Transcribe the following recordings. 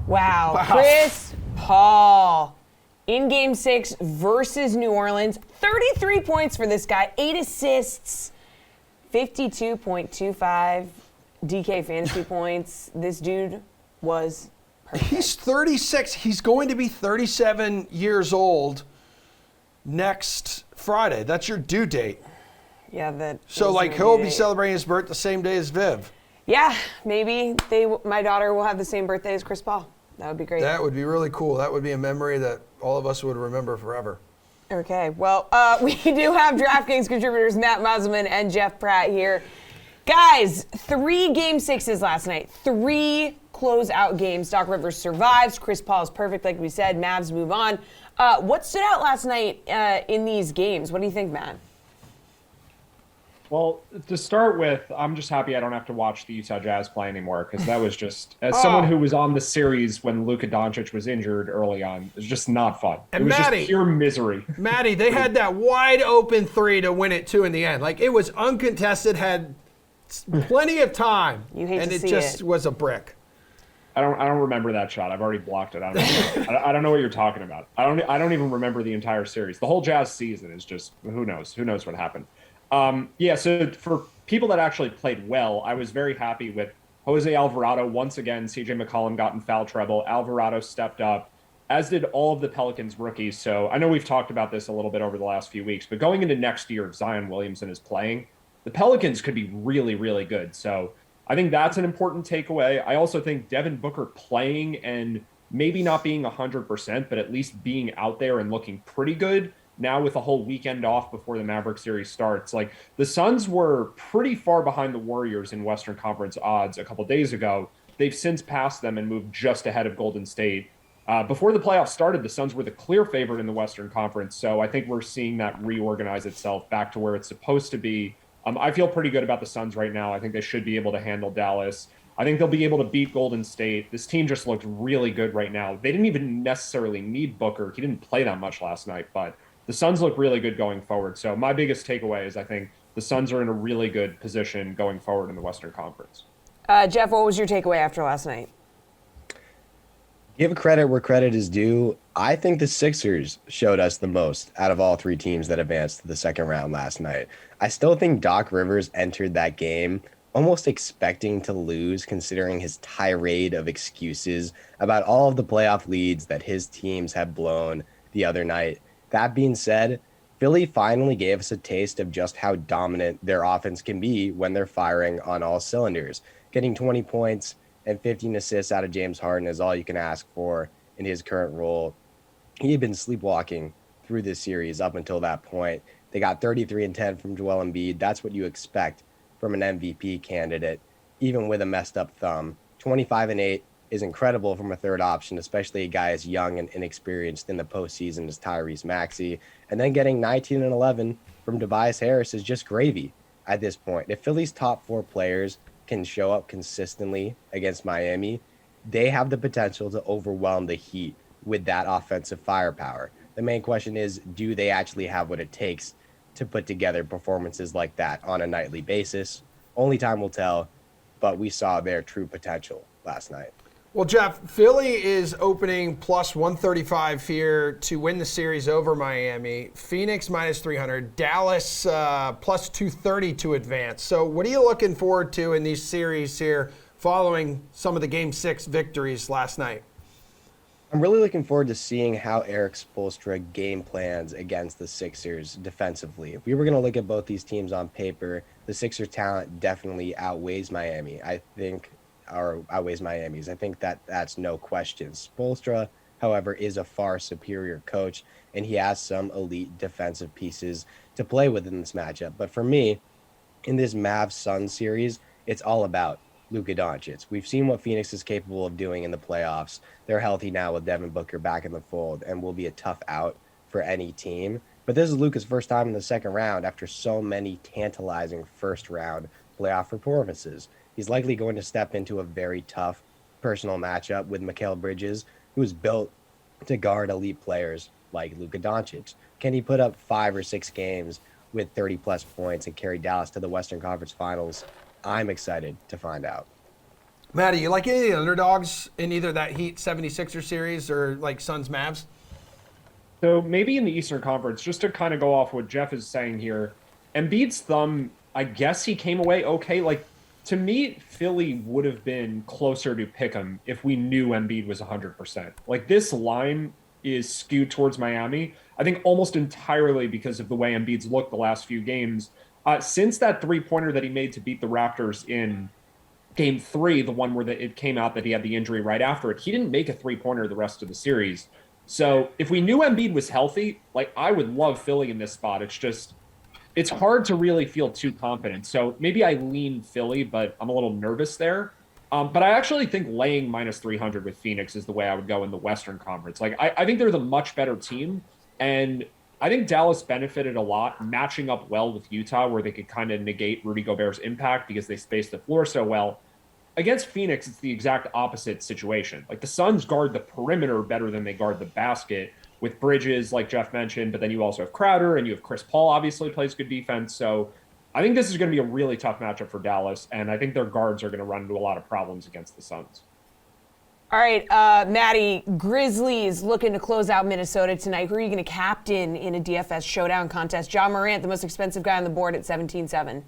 Wow. Chris Paul in Game 6 versus New Orleans. 33 points for this guy, 8 assists, 52.25 DK fantasy points. This dude was perfect. He's 36. He's going to be 37 years old next Friday. That's your due date. Yeah, so like he'll be celebrating his birthday the same day as Viv. Yeah, maybe my daughter will have the same birthday as Chris Paul. That would be great. That would be really cool. That would be a memory that all of us would remember forever. Okay, well, we do have DraftKings contributors Matt Meiselman and Jeff Pratt here. Guys, 3 Game 6s last night. 3 closeout games. Doc Rivers survives. Chris Paul is perfect, like we said. Mavs move on. What stood out last night in these games? What do you think, Matt? Well, to start with, I'm just happy I don't have to watch the Utah Jazz play anymore, because that was just, as someone who was on the series when Luka Doncic was injured early on, it was just not fun. And it was Maddie, just pure misery. Maddie, they had that wide open 3 to win it too in the end. Like, it was uncontested, had plenty of time, and it just was a brick. I don't remember that shot. I've already blocked it. I don't know what you're talking about. I don't even remember the entire series. The whole Jazz season is just, who knows what happened. So for people that actually played well, I was very happy with Jose Alvarado. Once again, CJ McCollum got in foul trouble. Alvarado stepped up, as did all of the Pelicans rookies. So I know we've talked about this a little bit over the last few weeks, but going into next year, if Zion Williamson is playing, the Pelicans could be really, really good. So I think that's an important takeaway. I also think Devin Booker playing and maybe not being 100%, but at least being out there and looking pretty good now with a whole weekend off before the Maverick series starts. Like, the Suns were pretty far behind the Warriors in Western Conference odds a couple days ago. They've since passed them and moved just ahead of Golden State. Before the playoffs started, the Suns were the clear favorite in the Western Conference. So I think we're seeing that reorganize itself back to where it's supposed to be. I feel pretty good about the Suns right now. I think they should be able to handle Dallas. I think they'll be able to beat Golden State. This team just looked really good right now. They didn't even necessarily need Booker. He didn't play that much last night, but the Suns look really good going forward. So my biggest takeaway is I think the Suns are in a really good position going forward in the Western Conference. Jeff, what was your takeaway after last night? Give credit where credit is due. I think the Sixers showed us the most out of all 3 teams that advanced to the second round last night. I still think Doc Rivers entered that game almost expecting to lose, considering his tirade of excuses about all of the playoff leads that his teams have blown the other night. That being said, Philly finally gave us a taste of just how dominant their offense can be when they're firing on all cylinders. Getting 20 points and 15 assists out of James Harden is all you can ask for in his current role. He had been sleepwalking through this series up until that point. They got 33 and 10 from Joel Embiid. That's what you expect from an MVP candidate, even with a messed up thumb. 25 and 8 is incredible from a third option, especially a guy as young and inexperienced in the postseason as Tyrese Maxey. And then getting 19 and 11 from Tobias Harris is just gravy at this point. If Philly's top 4 players can show up consistently against Miami, they have the potential to overwhelm the Heat with that offensive firepower. The main question is, do they actually have what it takes to put together performances like that on a nightly basis? Only time will tell, but we saw their true potential last night. Well, Jeff, Philly is opening plus 135 here to win the series over Miami. Phoenix minus 300. Dallas plus 230 to advance. So what are you looking forward to in these series here following some of the Game 6 victories last night? I'm really looking forward to seeing how Eric Spoelstra game plans against the Sixers defensively. If we were going to look at both these teams on paper, the Sixers' talent definitely outweighs Miami's. I think that's no question. Spoelstra, however, is a far superior coach, and he has some elite defensive pieces to play with in this matchup. But for me, in this Mavs-Suns series, it's all about Luka Doncic. We've seen what Phoenix is capable of doing in the playoffs. They're healthy now with Devin Booker back in the fold and will be a tough out for any team. But this is Luka's first time in the second round after so many tantalizing first-round playoff performances. He's likely going to step into a very tough personal matchup with Mikal Bridges, who is built to guard elite players like Luka Doncic. Can he put up 5 or 6 games with 30-plus points and carry Dallas to the Western Conference Finals? I'm excited to find out. Maddie, you like any of the underdogs in either that Heat 76er series or like Suns Mavs? So maybe in the Eastern Conference, just to kind of go off what Jeff is saying here, Embiid's thumb, I guess he came away okay. Like, to me, Philly would have been closer to pick 'em if we knew Embiid was 100%. Like, this line is skewed towards Miami, I think almost entirely because of the way Embiid's looked the last few games. Since that three-pointer that he made to beat the Raptors in Game 3, the one where it came out that he had the injury right after it, he didn't make a three-pointer the rest of the series. So if we knew Embiid was healthy, like, I would love Philly in this spot. It's just, it's hard to really feel too confident. So maybe I lean Philly, but I'm a little nervous there. But I actually think laying minus 300 with Phoenix is the way I would go in the Western Conference. Like, I think they're the much better team. And I think Dallas benefited a lot matching up well with Utah, where they could kind of negate Rudy Gobert's impact because they spaced the floor so well. Against Phoenix, it's the exact opposite situation. Like, the Suns guard the perimeter better than they guard the basket with Bridges, like Jeff mentioned, but then you also have Crowder and you have Chris Paul obviously plays good defense. So I think this is going to be a really tough matchup for Dallas, and I think their guards are going to run into a lot of problems against the Suns. All right, Maddie, Grizzlies looking to close out Minnesota tonight. Who are you going to captain in a DFS showdown contest? Ja Morant, the most expensive guy on the board at 17-7.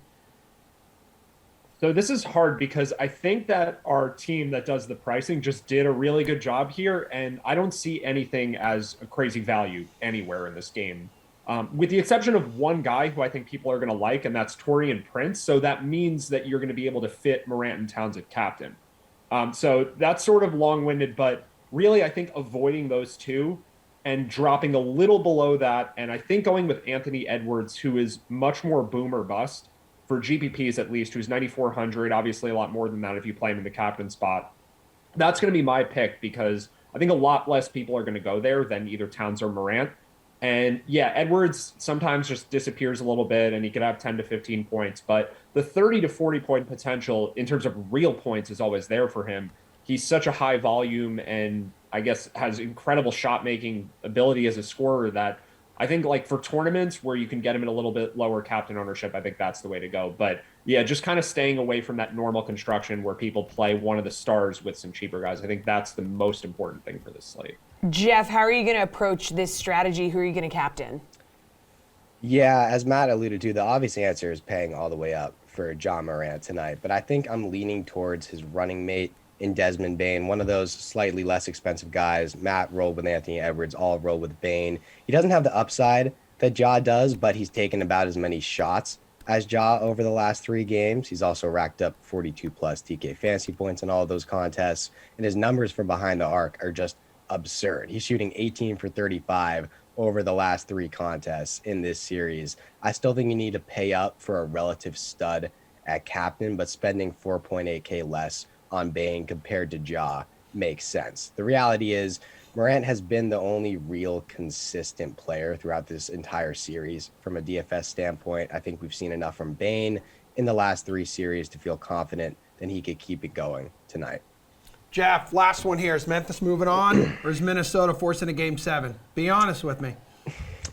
So this is hard because I think that our team that does the pricing just did a really good job here, and I don't see anything as a crazy value anywhere in this game. With the exception of one guy who I think people are going to like, and that's Taurean Prince. So that means that you're going to be able to fit Morant and Towns at captain. So that's sort of long-winded, but really I think avoiding those two and dropping a little below that, and I think going with Anthony Edwards, who is much more boom or bust, for GPPs at least, who's 9,400, obviously a lot more than that if you play him in the captain spot. That's going to be my pick because I think a lot less people are going to go there than either Towns or Morant. And yeah, Edwards sometimes just disappears a little bit and he could have 10 to 15 points, but the 30 to 40 point potential in terms of real points is always there for him. He's such a high volume and I guess has incredible shot making ability as a scorer that I think, like, for tournaments where you can get him in a little bit lower captain ownership, I think that's the way to go. But yeah, just kind of staying away from that normal construction where people play one of the stars with some cheaper guys. I think that's the most important thing for this slate. Jeff, how are you going to approach this strategy? Who are you going to captain? Yeah, as Matt alluded to, the obvious answer is paying all the way up for Ja Morant tonight. But I think I'm leaning towards his running mate in Desmond Bane, one of those slightly less expensive guys. Matt rolled with Anthony Edwards, all rolled with Bane. He doesn't have the upside that Ja does, but he's taken about as many shots as Ja over the last 3 games. He's also racked up 42 plus TK fantasy points in all of those contests, and his numbers from behind the arc are just absurd. He's shooting 18 for 35 over the last 3 contests in this series. I still think you need to pay up for a relative stud at captain, but spending 4.8K less on Bane compared to Ja makes sense. The reality is Morant has been the only real consistent player throughout this entire series. From a DFS standpoint, I think we've seen enough from Bane in the last 3 series to feel confident that he could keep it going tonight. Jeff, last one here. Is Memphis moving on or is Minnesota forcing a game 7? Be honest with me.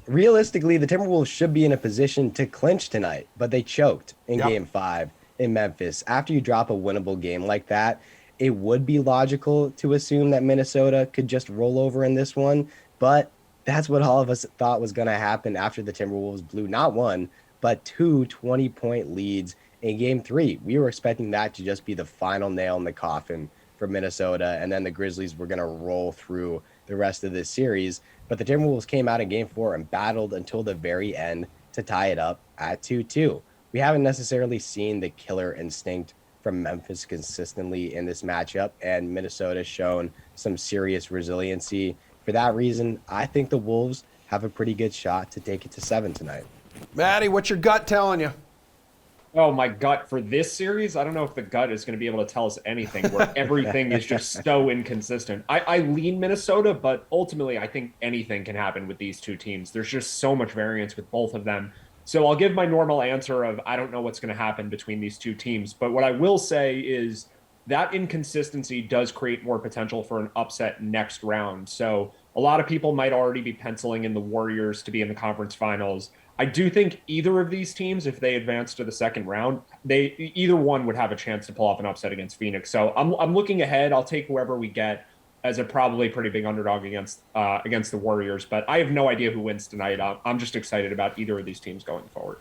Realistically, the Timberwolves should be in a position to clinch tonight, but they choked in Game 5 in Memphis. After you drop a winnable game like that, it would be logical to assume that Minnesota could just roll over in this one, but that's what all of us thought was going to happen after the Timberwolves blew not 1, but 2 20-point leads in Game 3. We were expecting that to just be the final nail in the coffin for Minnesota, and then the Grizzlies were going to roll through the rest of this series, but the Timberwolves came out in Game 4 and battled until the very end to tie it up at 2-2. We haven't necessarily seen the killer instinct from Memphis consistently in this matchup, and Minnesota's shown some serious resiliency. For that reason, I think the Wolves have a pretty good shot to take it to 7 tonight. Maddie, what's your gut telling you? Oh, my gut for this series? I don't know if the gut is going to be able to tell us anything where everything is just so inconsistent. I lean Minnesota, but ultimately I think anything can happen with these two teams. There's just so much variance with both of them. So I'll give my normal answer of I don't know what's going to happen between these two teams. But what I will say is that inconsistency does create more potential for an upset next round. So a lot of people might already be penciling in the Warriors to be in the conference finals. I do think either of these teams, if they advance to the second round, either one would have a chance to pull off an upset against Phoenix. So I'm looking ahead. I'll take whoever we get as a probably pretty big underdog against the Warriors. But I have no idea who wins tonight. I'm just excited about either of these teams going forward.